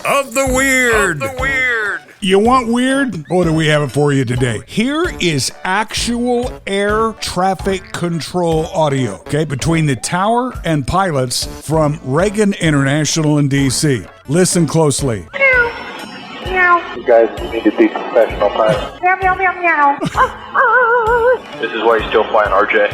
of the weird. You want weird? Boy, do we have it for you today. Here is actual air traffic control audio, okay, between the tower and pilots from Reagan International in D.C. Listen closely. You guys need to be professional pilots. Meow, meow, meow, meow. This is why you're still flying RJ.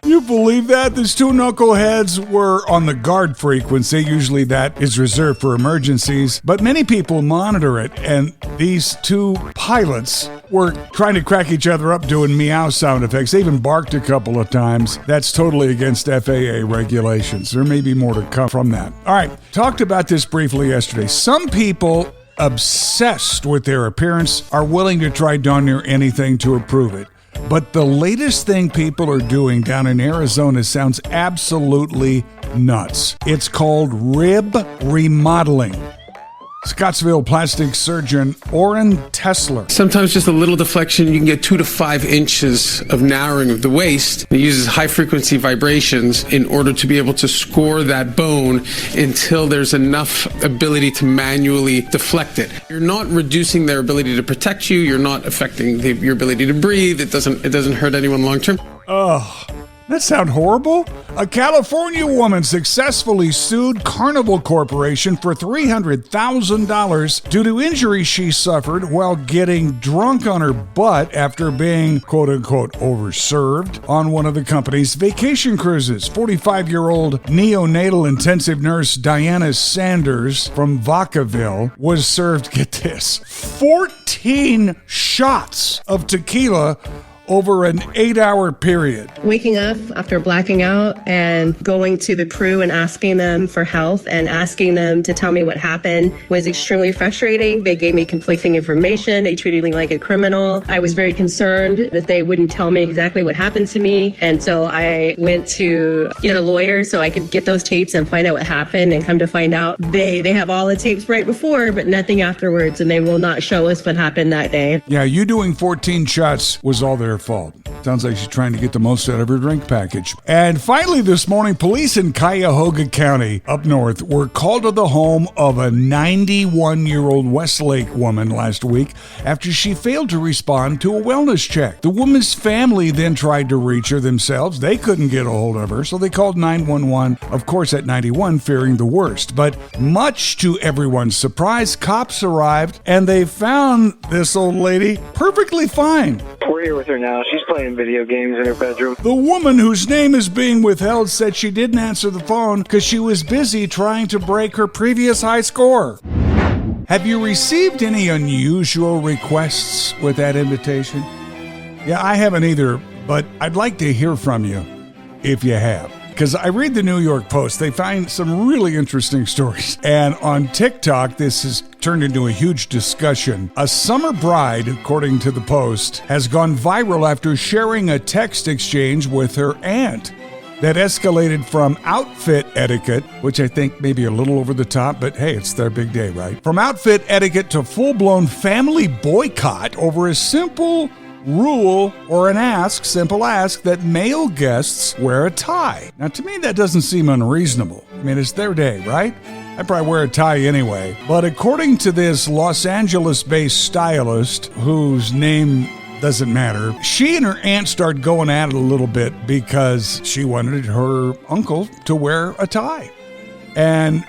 You believe that? These two knuckleheads were on the guard frequency. Usually that is reserved for emergencies, but many people monitor it, and these two pilots were trying to crack each other up doing meow sound effects. They even barked a couple of times. That's totally against FAA regulations. There may be more to come from that. All right, talked about this briefly yesterday. Some people obsessed with their appearance are willing to try darn near anything to improve it. But the latest thing people are doing down in Arizona sounds absolutely nuts. It's called rib remodeling. Scottsville plastic surgeon Orrin Tesler. Sometimes just a little deflection, you can get 2 to 5 inches of narrowing of the waist. It uses high-frequency vibrations in order to be able to score that bone until there's enough ability to manually deflect it. You're not reducing their ability to protect you. You're not affecting your ability to breathe. It doesn't hurt anyone long-term. Ugh. That sound horrible? A California woman successfully sued Carnival Corporation for $300,000 due to injuries she suffered while getting drunk on her butt after being, quote-unquote, overserved on one of the company's vacation cruises. 45-year-old neonatal intensive nurse Diana Sanders from Vacaville was served, get this, 14 shots of tequila over an 8-hour period. Waking up after blacking out and going to the crew and asking them for help and asking them to tell me what happened was extremely frustrating. They gave me conflicting information. They treated me like a criminal. I was very concerned that they wouldn't tell me exactly what happened to me. And so I went to get a lawyer so I could get those tapes and find out what happened, and come to find out they have all the tapes right before, but nothing afterwards, and they will not show us what happened that day. Yeah, you doing 14 shots was all their fault. Sounds like she's trying to get the most out of her drink package. And finally this morning, police in Cuyahoga County up north were called to the home of a 91-year-old Westlake woman last week after she failed to respond to a wellness check. The woman's family then tried to reach her themselves. They couldn't get a hold of her, so they called 911, of course at 91, fearing the worst. But much to everyone's surprise, cops arrived and they found this old lady perfectly fine. We're here with her now. She's playing video games in her bedroom. The woman whose name is being withheld said she didn't answer the phone because she was busy trying to break her previous high score. Have you received any unusual requests with that invitation? Yeah, I haven't either, but I'd like to hear from you if you have. Because I read the New York Post, they find some really interesting stories. And on TikTok, this has turned into a huge discussion. A summer bride, according to the Post, has gone viral after sharing a text exchange with her aunt that escalated from outfit etiquette, which I think may be a little over the top, but hey, it's their big day, right? From outfit etiquette to full-blown family boycott over a simple rule or simple ask that male guests wear a tie. Now, to me, that doesn't seem unreasonable. I mean, it's their day, right? I probably wear a tie anyway. But according to this Los Angeles-based stylist, whose name doesn't matter, she and her aunt started going at it a little bit because she wanted her uncle to wear a tie. And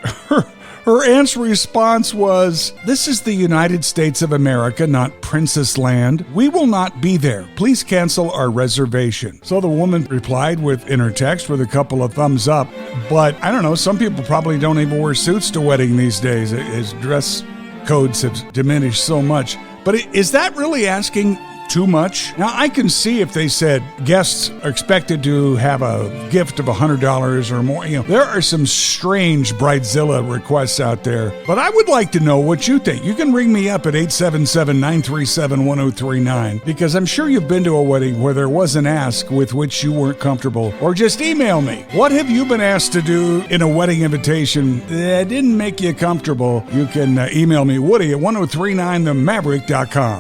her aunt's response was, "This is the United States of America, not Princess Land. We will not be there. Please cancel our reservation." So the woman replied in her text with a couple of thumbs up. But I don't know, some people probably don't even wear suits to wedding these days as dress codes have diminished so much. But is that really asking too much? Now, I can see if they said guests are expected to have a gift of $100 or more. You know, there are some strange Bridezilla requests out there, but I would like to know what you think. You can ring me up at 877-937-1039, because I'm sure you've been to a wedding where there was an ask with which you weren't comfortable, or just email me. What have you been asked to do in a wedding invitation that didn't make you comfortable? You can email me, Woody at 1039themaverick.com.